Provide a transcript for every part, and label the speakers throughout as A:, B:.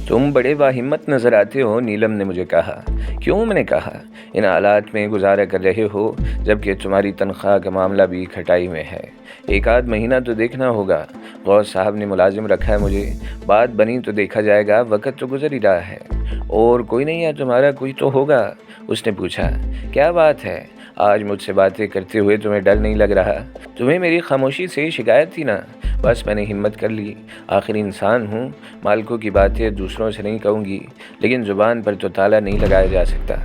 A: تم بڑے باہمت نظر آتے ہو، نیلم نے مجھے کہا۔ کیوں؟ میں نے کہا۔ ان حالات میں گزارا کر رہے ہو جبکہ تمہاری تنخواہ کا معاملہ بھی کھٹائی میں ہے۔ ایک آدھ مہینہ تو دیکھنا ہوگا۔ غوث صاحب نے ملازم رکھا ہے مجھے، بات بنی تو دیکھا جائے گا، وقت تو گزر ہی رہا ہے۔ اور کوئی نہیں ہے تمہارا؟ کوئی تو ہوگا، اس نے پوچھا۔ کیا بات ہے؟ آج مجھ سے باتیں کرتے ہوئے تمہیں ڈر نہیں لگ رہا؟ تمہیں میری خاموشی سے شکایت تھی نا؟ بس میں نے ہمت کر لی، آخر انسان ہوں، مالکوں کی باتیں دوسروں سے نہیں کہوں گی، لیکن زبان پر تو تالا نہیں لگایا جا سکتا۔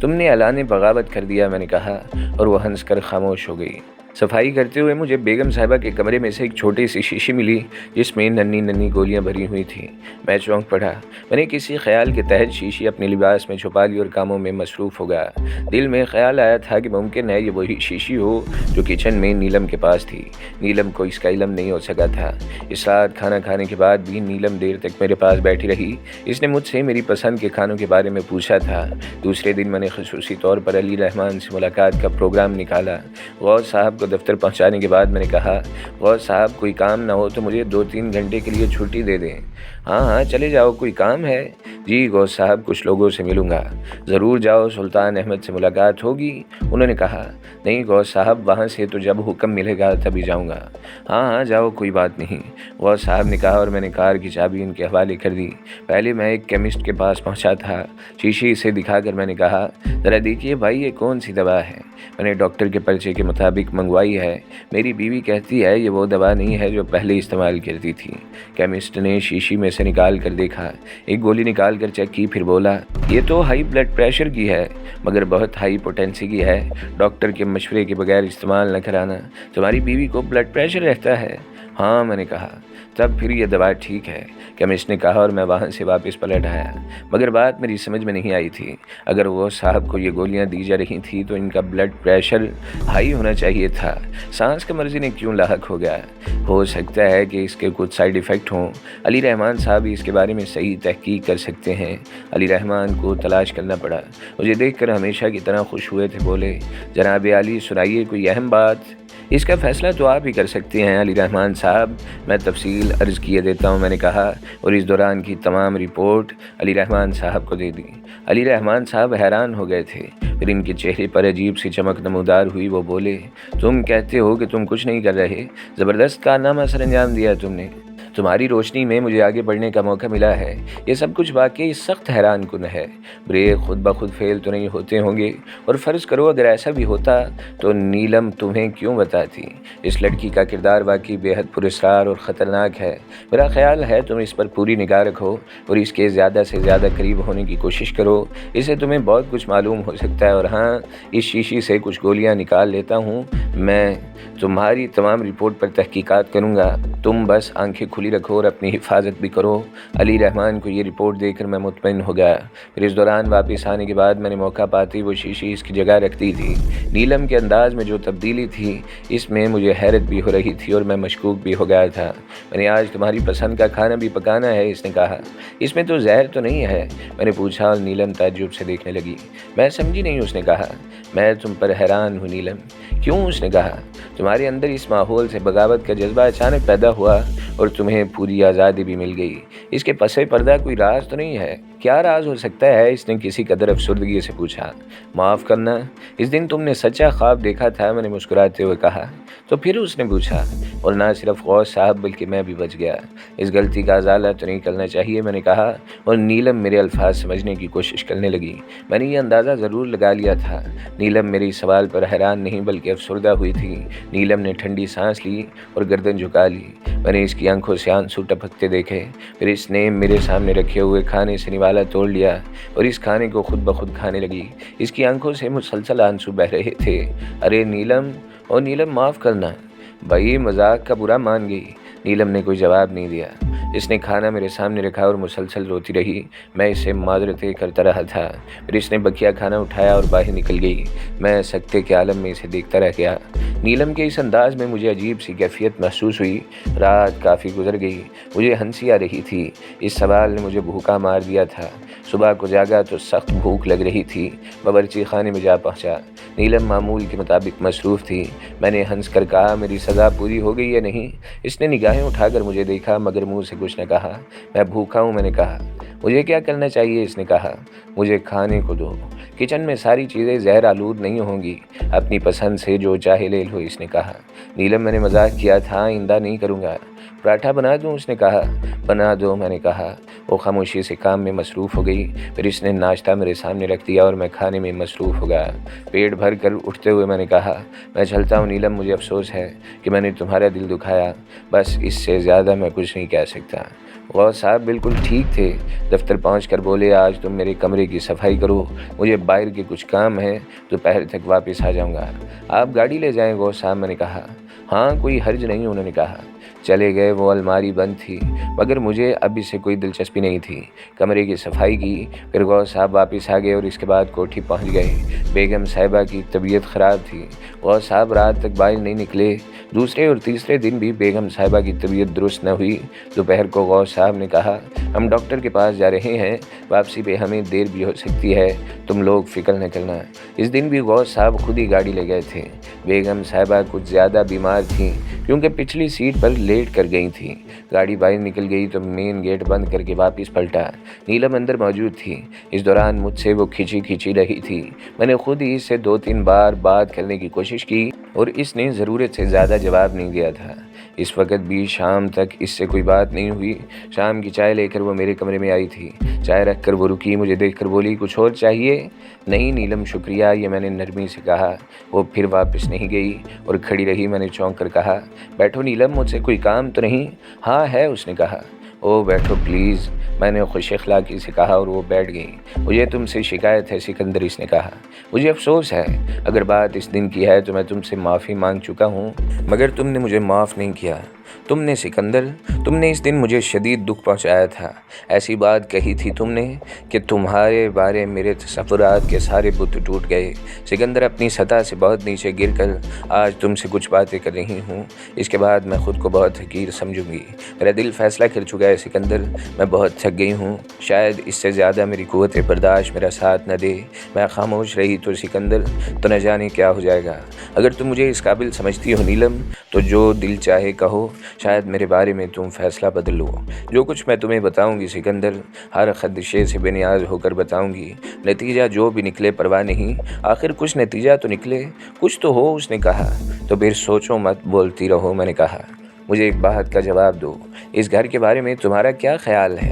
A: تم نے اعلان بغاوت کر دیا، میں نے کہا، اور وہ ہنس کر خاموش ہو گئی۔ صفائی کرتے ہوئے مجھے بیگم صاحبہ کے کمرے میں سے ایک چھوٹی سی شیشی ملی جس میں ننھی ننھی گولیاں بھری ہوئی تھیں۔ میں چونک پڑا۔ میں نے کسی خیال کے تحت شیشی اپنے لباس میں چھپا لی اور کاموں میں مصروف ہو گیا۔ دل میں خیال آیا تھا کہ ممکن ہے یہ وہی شیشی ہو جو کچن میں نیلم کے پاس تھی۔ نیلم کو اس کا علم نہیں ہو سکا تھا۔ اس رات کھانا کھانے کے بعد بھی نیلم دیر تک میرے پاس بیٹھی رہی۔ اس نے مجھ سے میری پسند کے کھانوں کے بارے میں پوچھا تھا۔ دوسرے دن میں نے خصوصی طور پر علی رحمان سے ملاقات کا پروگرام نکالا۔ غوث صاحب کو دفتر پہنچانے کے بعد میں نے کہا، غوث صاحب کوئی کام نہ ہو تو مجھے 2-3 گھنٹے کے لیے چھٹی دے دیں۔ ہاں چلے جاؤ، کوئی کام ہے؟ جی غوث صاحب، کچھ لوگوں سے ملوں گا۔ ضرور جاؤ، سلطان احمد سے ملاقات ہوگی، انہوں نے کہا۔ نہیں غوث صاحب، وہاں سے تو جب حکم ملے گا تبھی جاؤں گا۔ ہاں جاؤ، کوئی بات نہیں، غوث صاحب نے کہا، اور میں نے کار کی چابی ان کے حوالے کر دی۔ پہلے میں ایک کیمسٹ کے پاس پہنچا تھا۔ شیشی سے دکھا کر میں نے کہا، ذرا دیکھیے بھائی، یہ کون سی دوا ہے؟ میں نے ڈاکٹر کے پرچے کے مطابق منگوائی ہے۔ میری بیوی کہتی ہے یہ وہ دوا نہیں ہے جو پہلے استعمال کرتی تھی۔ کیمسٹ نے شیشی میں سے نکال کر دیکھا، ایک گولی نکال کر چیک کی، پھر بولا، یہ تو ہائی بلڈ پریشر کی ہے، مگر بہت ہائی پوٹینسی کی ہے، ڈاکٹر کے مشورے کے بغیر استعمال نہ کرانا۔ تمہاری بیوی کو بلڈ پریشر رہتا ہے؟ ہاں، میں نے کہا۔ تب پھر یہ دوا ٹھیک ہے، کیمسٹ نے کہا، اور میں وہاں سے واپس پلٹ آیا۔ مگر بات میری سمجھ میں نہیں آئی تھی۔ اگر وہ صاحب کو یہ گولیاں دی جا رہی تھیں تو ان کا بلڈ پریشر ہائی ہونا چاہیے تھا۔ سانس کا مرض انہیں کیوں لاحق ہو گیا؟ ہو سکتا ہے کہ اس کے کچھ سائیڈ ایفیکٹ ہوں۔ علی رحمان صاحب اس کے بارے میں صحیح تحقیق کر سکتے ہیں۔ علی رحمان کو تلاش کرنا پڑا۔ مجھے دیکھ کر ہمیشہ کی طرح خوش ہوئے تھے، بولے، جناب علی سنائیے کوئی اہم بات۔ اس کا فیصلہ تو آپ ہی کر سکتے ہیں علی رحمان صاحب، میں تفصیل عرض کیے دیتا ہوں، میں نے کہا، اور اس دوران کی تمام رپورٹ علی رحمان صاحب کو دے دی۔ علی رحمان صاحب حیران ہو گئے تھے، پھر ان کے چہرے پر عجیب سی چمک نمودار ہوئی۔ وہ بولے، تم کہتے ہو کہ تم کچھ نہیں کر رہے، زبردست کارنامہ سر انجام دیا تم نے، تمہاری روشنی میں مجھے آگے بڑھنے کا موقع ملا ہے۔ یہ سب کچھ واقعی سخت حیران کن ہے۔ بریک خود بخود فیل تو نہیں ہوتے ہوں گے، اور فرض کرو اگر ایسا بھی ہوتا تو نیلم تمہیں کیوں بتاتی؟ اس لڑکی کا کردار واقعی بے حد پراسرار اور خطرناک ہے۔ میرا خیال ہے تم اس پر پوری نگاہ رکھو اور اس کے زیادہ سے زیادہ قریب ہونے کی کوشش کرو، اس سے تمہیں بہت کچھ معلوم ہو سکتا ہے۔ اور ہاں، اس شیشی سے کچھ گولیاں نکال لیتا ہوں، میں تمہاری تمام رپورٹ پر تحقیقات کروں گا، تم بس آنکھیں کھلی رکھو اور اپنی حفاظت بھی کرو۔ علی رحمان کو یہ رپورٹ دے کر میں مطمئن ہو گیا۔ پھر اس دوران واپس آنے کے بعد میں نے موقع پاتی وہ شیشی اس کی جگہ رکھ دی تھی۔ نیلم کے انداز میں جو تبدیلی تھی اس میں مجھے حیرت بھی ہو رہی تھی اور میں مشکوک بھی ہو گیا تھا۔ میں نے آج تمہاری پسند کا کھانا بھی پکانا ہے، اس نے کہا، اس میں تو زہر تو نہیں ہے؟ میں نے پوچھا اور نیلم تعجب سے دیکھنے لگی۔ میں سمجھی نہیں، اس نے کہا۔ میں تم پر حیران ہوں نیلم۔ کیوں؟ اس نے کہا۔ تمہارے اندر اس ماحول سے بغاوت کا جذبہ اچانک پیدا ہوا اور تمہیں پوری آزادی بھی مل گئی، اس کے پس پردہ کوئی راز تو نہیں ہے؟ کیا راز ہو سکتا ہے؟ اس نے کسی قدر افسردگی سے پوچھا۔ معاف کرنا، اس دن تم نے سچا خواب دیکھا تھا، میں نے مسکراتے ہوئے کہا۔ تو پھر؟ اس نے پوچھا، اور نہ صرف غوث صاحب بلکہ میں بھی بچ گیا۔ اس غلطی کا ازالہ تو نہیں کرنا چاہیے، میں نے کہا، اور نیلم میرے الفاظ سمجھنے کی کوشش کرنے لگی۔ میں نے یہ اندازہ ضرور لگا لیا تھا۔ نیلم میرے سوال پر حیران نہیں بلکہ افسردہ ہوئی تھی۔ نیلم نے ٹھنڈی سانس لی اور گردن جھکا لی۔ میں نے اس کی آنکھوں سے آنسو ٹپکتے دیکھے، پھر اس نے میرے سامنے رکھے ہوئے کھانے سے نوالا توڑ لیا اور اس کھانے کو خود بخود کھانے لگی۔ اس کی آنکھوں سے مسلسل آنسو بہہ رہے تھے۔ ارے نیلم، او نیلم، معاف کرنا بھائی، مذاق کا برا مان گئی۔ نیلم نے کوئی جواب نہیں دیا۔ اس نے کھانا میرے سامنے رکھا اور مسلسل روتی رہی۔ میں اسے معذرتیں کرتا رہا تھا۔ پھر اس نے بقیہ کھانا اٹھایا اور باہر نکل گئی۔ میں سکتے کے عالم میں اسے دیکھتا رہ گیا۔ نیلم کے اس انداز میں مجھے عجیب سی کیفیت محسوس ہوئی۔ رات کافی گزر گئی، مجھے ہنسی آ رہی تھی۔ اس سوال نے مجھے بھوکا مار دیا تھا۔ صبح کو جاگا تو سخت بھوک لگ رہی تھی۔ باورچی خانے میں جا پہنچا۔ نیلم معمول کے مطابق مصروف تھی۔ میں نے ہنس کر کہا، میری سزا پوری ہو گئی ہے نہیں؟ اس نے نگاہیں اٹھا کر مجھے دیکھا مگر منہ سے کچھ نہ کہا۔ میں بھوکا ہوں، میں نے کہا۔ مجھے کیا کرنا چاہیے؟ اس نے کہا۔ مجھے کھانے کو دو، کچن میں ساری چیزیں زہر آلود نہیں ہوں گی، اپنی پسند سے جو چاہے لے لو، اس نے کہا۔ نیلم، میں نے مذاق کیا تھا، آئندہ نہیں کروں گا۔ پراٹھا بنا دوں؟ اس نے کہا۔ بنا دو، میں نے کہا۔ وہ خاموشی سے کام میں مصروف ہو گئی۔ پھر اس نے ناشتہ میرے سامنے رکھ دیا اور میں کھانے میں مصروف ہو گیا۔ پیٹ بھر کر اٹھتے ہوئے میں نے کہا، میں چلتا ہوں نیلم، مجھے افسوس ہے کہ میں نے تمہارا دل دکھایا، بس اس سے زیادہ میں کچھ نہیں کہہ سکتا۔ غوث صاحب بالکل ٹھیک تھے۔ دفتر پہنچ کر بولے، آج تم میرے کمرے کی صفائی کرو، مجھے باہر کے کچھ کام ہے، دوپہر تک واپس آ جاؤں گا۔ آپ گاڑی لے جائیں غوث صاحب، میں نے کہا۔ ہاں، کوئی حرج نہیں، انہوں نے کہا۔ چلے گئے۔ وہ الماری بند تھی، مگر مجھے اب اس سے کوئی دلچسپی نہیں تھی۔ کمرے کی صفائی کی، پھر غوث صاحب واپس آ گئے اور اس کے بعد کوٹھی پہنچ گئے۔ بیگم صاحبہ کی طبیعت خراب تھی، غوث صاحب رات تک باہر نہیں نکلے۔ دوسرے اور تیسرے دن بھی بیگم صاحبہ کی طبیعت درست نہ ہوئی۔ دوپہر کو غوث صاحب نے کہا، ہم ڈاکٹر کے پاس جا رہے ہیں، واپسی پہ ہمیں دیر بھی ہو سکتی ہے، تم لوگ فکر نہ کرنا۔ اس دن بھی غوث صاحب خود ہی گاڑی لے گئے تھے۔ بیگم صاحبہ کچھ زیادہ بیمار تھیں کیونکہ پچھلی سیٹ پر لیٹ کر گئی تھیں۔ گاڑی باہر نکل گئی تو مین گیٹ بند کر کے واپس پلٹا۔ نیلم اندر موجود تھی۔ اس دوران مجھ سے وہ کھچی رہی تھی۔ میں نے خود ہی اس سے 2-3 بار بات کرنے کی کوشش کی اور اس نے ضرورت سے زیادہ جواب نہیں دیا تھا۔ اس وقت بھی شام تک اس سے کوئی بات نہیں ہوئی۔ شام کی چائے لے کر وہ میرے کمرے میں آئی تھی۔ چائے رکھ کر وہ رکی، مجھے دیکھ کر بولی، کچھ اور چاہیے؟ نہیں نیلم، شکریہ، یہ میں نے نرمی سے کہا۔ وہ پھر واپس نہیں گئی اور کھڑی رہی۔ میں نے چونک کر کہا، بیٹھو نیلم، مجھ سے کوئی کام تو نہیں؟ ہاں ہے، اس نے کہا۔ او بیٹھو پلیز، میں نے خوش اخلاقی سے کہا اور وہ بیٹھ گئی۔ مجھے تم سے شکایت ہے سکندر، اس نے کہا۔ مجھے افسوس ہے، اگر بات اس دن کی ہے تو میں تم سے معافی مانگ چکا ہوں، مگر تم نے مجھے معاف نہیں کیا۔ تم نے سکندر، تم نے اس دن مجھے شدید دکھ پہنچایا تھا۔ ایسی بات کہی تھی تم نے کہ تمہارے بارے میرے تصورات کے سارے بت ٹوٹ گئے۔ سکندر، اپنی سطح سے بہت نیچے گر کر آج تم سے کچھ باتیں کر رہی ہوں، اس کے بعد میں خود کو بہت حقیر سمجھوں گی۔ میرا دل فیصلہ کر چکا ہے سکندر، میں بہت تھک گئی ہوں، شاید اس سے زیادہ میری قوت برداشت میرا ساتھ نہ دے۔ میں خاموش رہی تو سکندر، تو نہ جانے کیا ہو جائے گا۔ اگر تم مجھے اس قابل سمجھتی ہو نیلم، تو جو دل چاہے کہو، شاید میرے بارے میں تم فیصلہ بدل لو۔ جو کچھ میں تمہیں بتاؤں گی سکندر، ہر خدشے سے بے نیاز ہو کر بتاؤں گی، نتیجہ جو بھی نکلے پرواہ نہیں، آخر کچھ نتیجہ تو نکلے، کچھ تو ہو، اس نے کہا۔ تو پھر سوچو مت، بولتی رہو، میں نے کہا۔ مجھے ایک بات کا جواب دو، اس گھر کے بارے میں تمہارا کیا خیال ہے؟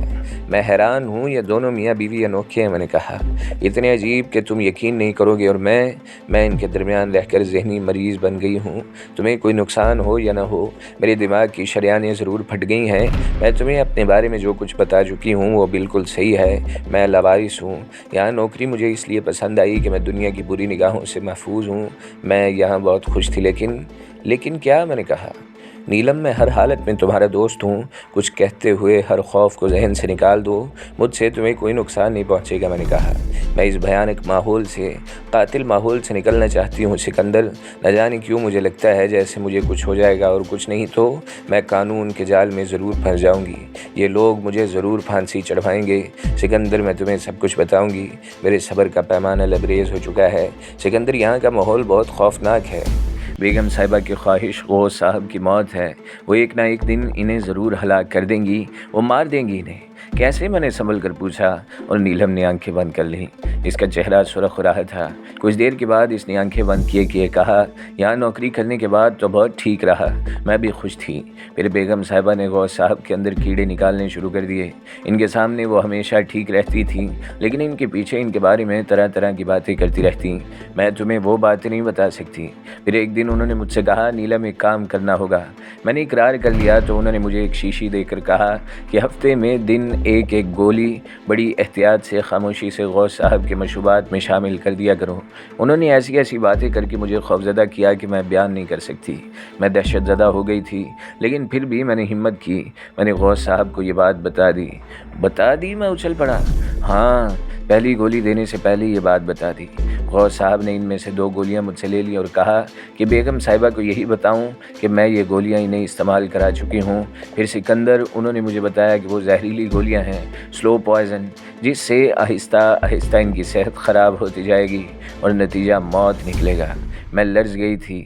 A: میں حیران ہوں، یہ دونوں میاں بیوی انوکھے ہیں، میں نے کہا، اتنے عجیب کہ تم یقین نہیں کرو گے، اور میں ان کے درمیان رہ کر ذہنی مریض بن گئی ہوں۔ تمہیں کوئی نقصان ہو یا نہ ہو، میرے دماغ کی شریانیں ضرور پھٹ گئی ہیں۔ میں تمہیں اپنے بارے میں جو کچھ بتا چکی ہوں وہ بالکل صحیح ہے۔ میں لاوارث ہوں، یہاں نوکری مجھے اس لیے پسند آئی کہ میں دنیا کی بری نگاہوں سے محفوظ ہوں۔ میں یہاں بہت خوش تھی، لیکن کیا؟ میں نے کہا۔ نیلم، میں ہر حالت میں تمہارا دوست ہوں، کچھ کہتے ہوئے ہر خوف کو ذہن سے نکال دو، مجھ سے تمہیں کوئی نقصان نہیں پہنچے گا، میں نے کہا۔ میں اس بھیانک ماحول سے، قاتل ماحول سے نکلنا چاہتی ہوں سکندر، نہ جانے کیوں مجھے لگتا ہے جیسے مجھے کچھ ہو جائے گا، اور کچھ نہیں تو میں قانون کے جال میں ضرور پھنس جاؤں گی، یہ لوگ مجھے ضرور پھانسی چڑھوائیں گے۔ سکندر، میں تمہیں سب کچھ بتاؤں گی، میرے صبر کا پیمانہ لبریز ہو چکا ہے سکندر، یہاں کا ماحول بہت خوفناک ہے۔ بیگم صاحبہ کی خواہش غوث صاحب کی موت ہے، وہ ایک نہ ایک دن انہیں ضرور ہلاک کر دیں گی، وہ مار دیں گی انہیں۔ کیسے؟ میں نے سنبھل کر پوچھا، اور نیلم نے آنکھیں بند کر لیں۔ اس کا چہرہ سرخ ہو رہا تھا۔ کچھ دیر کے بعد اس نے آنکھیں بند کیے کہا، یہاں نوکری کرنے کے بعد تو بہت ٹھیک رہا، میں بھی خوش تھی۔ پھر بیگم صاحبہ نے غوث صاحب کے اندر کیڑے نکالنے شروع کر دیے۔ ان کے سامنے وہ ہمیشہ ٹھیک رہتی تھیں، لیکن ان کے پیچھے ان کے بارے میں طرح طرح کی باتیں کرتی رہتی۔ میں تمہیں وہ باتیں نہیں بتا سکتی۔ پھر ایک دن انہوں نے مجھ سے کہا، نیلم ایک کام کرنا ہوگا۔ میں نے اقرار کر لیا تو انہوں نے مجھے ایک شیشی دے کر کہا کہ ہفتے میں دن ایک گولی بڑی احتیاط سے خاموشی سے غوث صاحب کے مشروبات میں شامل کر دیا کرو۔ انہوں نے ایسی باتیں کر کے مجھے خوفزدہ کیا کہ میں بیان نہیں کر سکتی۔ میں دہشت زدہ ہو گئی تھی، لیکن پھر بھی میں نے ہمت کی۔ میں نے غوث صاحب کو یہ بات بتا دی۔ میں اچھل پڑا۔ ہاں، پہلی گولی دینے سے پہلے یہ بات بتا دی۔ غوث صاحب نے ان میں سے 2 گولیاں مجھ سے لے لی اور کہا کہ بیگم صاحبہ کو یہی بتاؤں کہ میں یہ گولیاں انہیں استعمال کرا چکی ہوں۔ پھر سکندر، انہوں نے مجھے بتایا کہ وہ زہریلی گولیاں ہیں، سلو پوائزن، جس سے آہستہ آہستہ ان کی صحت خراب ہوتی جائے گی اور نتیجہ موت نکلے گا۔ میں لرز گئی تھی۔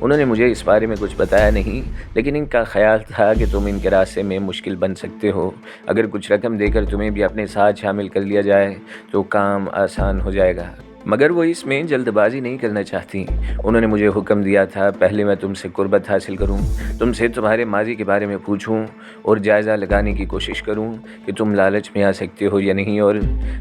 A: انہوں نے مجھے اس بارے میں کچھ بتایا نہیں، لیکن ان کا خیال تھا کہ تم ان کے راستے میں مشکل بن سکتے ہو۔ اگر کچھ رقم دے کر تمہیں بھی اپنے ساتھ شامل کر لیا جائے تو کام آسان ہو جائے گا، مگر وہ اس میں جلد بازی نہیں کرنا چاہتی۔ انہوں نے مجھے حکم دیا تھا پہلے میں تم سے قربت حاصل کروں، تم سے تمہارے ماضی کے بارے میں پوچھوں اور جائزہ لگانے کی کوشش کروں کہ تم لالچ میں آ سکتے ہو یا نہیں، اور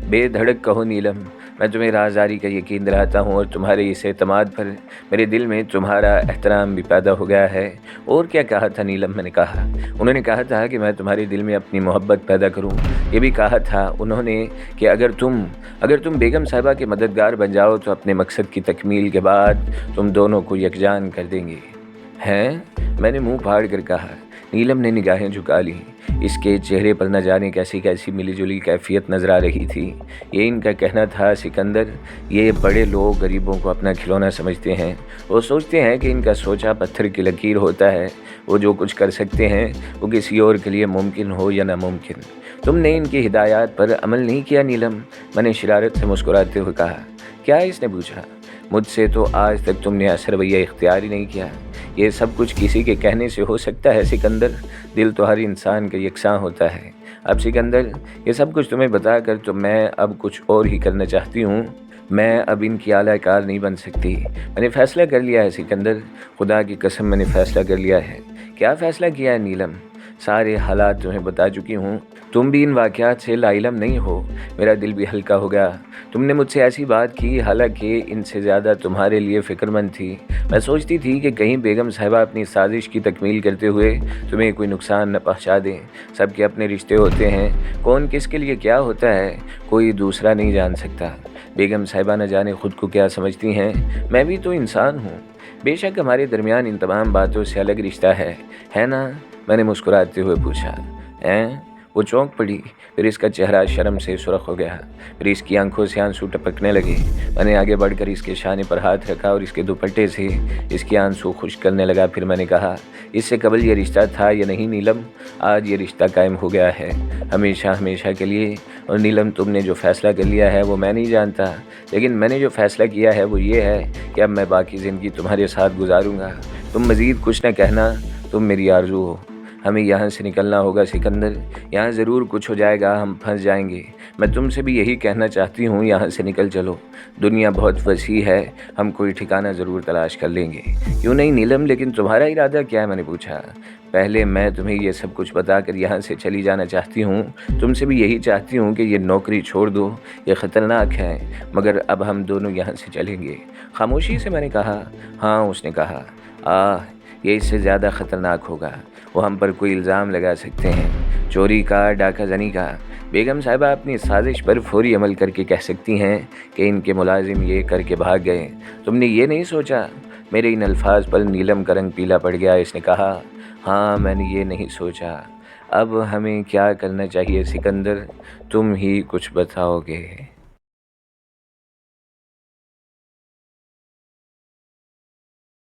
A: بے دھڑک کہو نیلم، میں تمہیں رازداری کا یقین دلاتا ہوں اور تمہارے اس اعتماد پر میرے دل میں تمہارا احترام بھی پیدا ہو گیا ہے۔ اور کیا کہا تھا نیلم؟ میں نے کہا، انہوں نے کہا تھا کہ میں تمہارے دل میں اپنی محبت پیدا کروں۔ یہ بھی کہا تھا انہوں نے کہ اگر تم بیگم صاحبہ کے مددگار بن جاؤ تو اپنے مقصد کی تکمیل کے بعد تم دونوں کو یکجان کر دیں گے۔ ہیں؟ میں نے منہ پھاڑ کر کہا۔ نیلم نے نگاہیں جھکا لیں۔ اس کے چہرے پر نہ جانے کیسی ملی جلی کیفیت نظر آ رہی تھی۔ یہ ان کا کہنا تھا، سکندر، یہ بڑے لوگ غریبوں کو اپنا کھلونا سمجھتے ہیں، وہ سوچتے ہیں کہ ان کا سوچا پتھر کی لکیر ہوتا ہے، وہ جو کچھ کر سکتے ہیں وہ کسی اور کے لیے ممکن ہو یا ناممکن۔ تم نے ان کی ہدایات پر عمل نہیں کیا نیلم؟ میں نے شرارت سے مسکراتے ہوئے کہا۔ کیا؟ اس نے پوچھا۔ مجھ سے تو آج تک تم نے ایسا رویہ اختیار ہی نہیں کیا۔ یہ سب کچھ کسی کے کہنے سے ہو سکتا ہے سکندر، دل تو ہر انسان کا یکساں ہوتا ہے۔ اب سکندر، یہ سب کچھ تمہیں بتا کر تو میں اب کچھ اور ہی کرنا چاہتی ہوں۔ میں اب ان کی اعلی کار نہیں بن سکتی۔ میں نے فیصلہ کر لیا ہے سکندر، خدا کی قسم میں نے فیصلہ کر لیا ہے۔ کیا فیصلہ کیا ہے نیلم؟ سارے حالات تمہیں بتا چکی ہوں، تم بھی ان واقعات سے لا علم نہیں ہو۔ میرا دل بھی ہلکا ہو گیا۔ تم نے مجھ سے ایسی بات کی، حالانکہ ان سے زیادہ تمہارے لیے فکر مند تھی۔ میں سوچتی تھی کہ کہیں بیگم صاحبہ اپنی سازش کی تکمیل کرتے ہوئے تمہیں کوئی نقصان نہ پہنچا دیں۔ سب کے اپنے رشتے ہوتے ہیں، کون کس کے لیے کیا ہوتا ہے کوئی دوسرا نہیں جان سکتا۔ بیگم صاحبہ نہ جانے خود کو کیا سمجھتی ہیں، میں بھی تو انسان ہوں۔ بے شک ہمارے درمیان ان تمام باتوں سے الگ رشتہ ہے نا؟ میں نے مسکراتے ہوئے پوچھا۔ وہ چونک پڑی، پھر اس کا چہرہ شرم سے سرخ ہو گیا، پھر اس کی آنکھوں سے آنسو ٹپکنے لگے۔ میں نے آگے بڑھ کر اس کے شانے پر ہاتھ رکھا اور اس کے دوپٹے سے اس کے آنسو خشک کرنے لگا۔ پھر میں نے کہا، اس سے قبل یہ رشتہ تھا یا نہیں نیلم؟ آج یہ رشتہ قائم ہو گیا ہے، ہمیشہ کے لیے۔ اور نیلم، تم نے جو فیصلہ کر لیا ہے وہ میں نہیں جانتا، لیکن میں نے جو فیصلہ کیا ہے وہ یہ ہے کہ اب میں باقی زندگی تمہارے ساتھ گزاروں گا۔ تم مزید کچھ نہ کہنا، تم میری آرزو ہو۔ ہمیں یہاں سے نکلنا ہوگا سکندر، یہاں ضرور کچھ ہو جائے گا، ہم پھنس جائیں گے۔ میں تم سے بھی یہی کہنا چاہتی ہوں، یہاں سے نکل چلو۔ دنیا بہت وسیع ہے، ہم کوئی ٹھکانہ ضرور تلاش کر لیں گے۔ کیوں نہیں نیلم، لیکن تمہارا ارادہ کیا ہے؟ میں نے پوچھا۔ پہلے میں تمہیں یہ سب کچھ بتا کر یہاں سے چلی جانا چاہتی ہوں، تم سے بھی یہی چاہتی ہوں کہ یہ نوکری چھوڑ دو، یہ خطرناک ہے، مگر اب ہم دونوں یہاں سے چلیں گے۔ خاموشی سے میں نے کہا۔ ہاں، اس نے کہا۔ یہ اس سے زیادہ خطرناک ہوگا، وہ ہم پر کوئی الزام لگا سکتے ہیں، چوری کا، ڈاکہ زنی کا۔ بیگم صاحبہ اپنی سازش پر فوری عمل کر کے کہہ سکتی ہیں کہ ان کے ملازم یہ کر کے بھاگ گئے۔ تم نے یہ نہیں سوچا؟ میرے ان الفاظ پر نیلم کا رنگ پیلا پڑ گیا۔ اس نے کہا، ہاں، میں نے یہ نہیں سوچا۔ اب ہمیں کیا کرنا چاہیے سکندر؟ تم ہی کچھ بتاؤ گے۔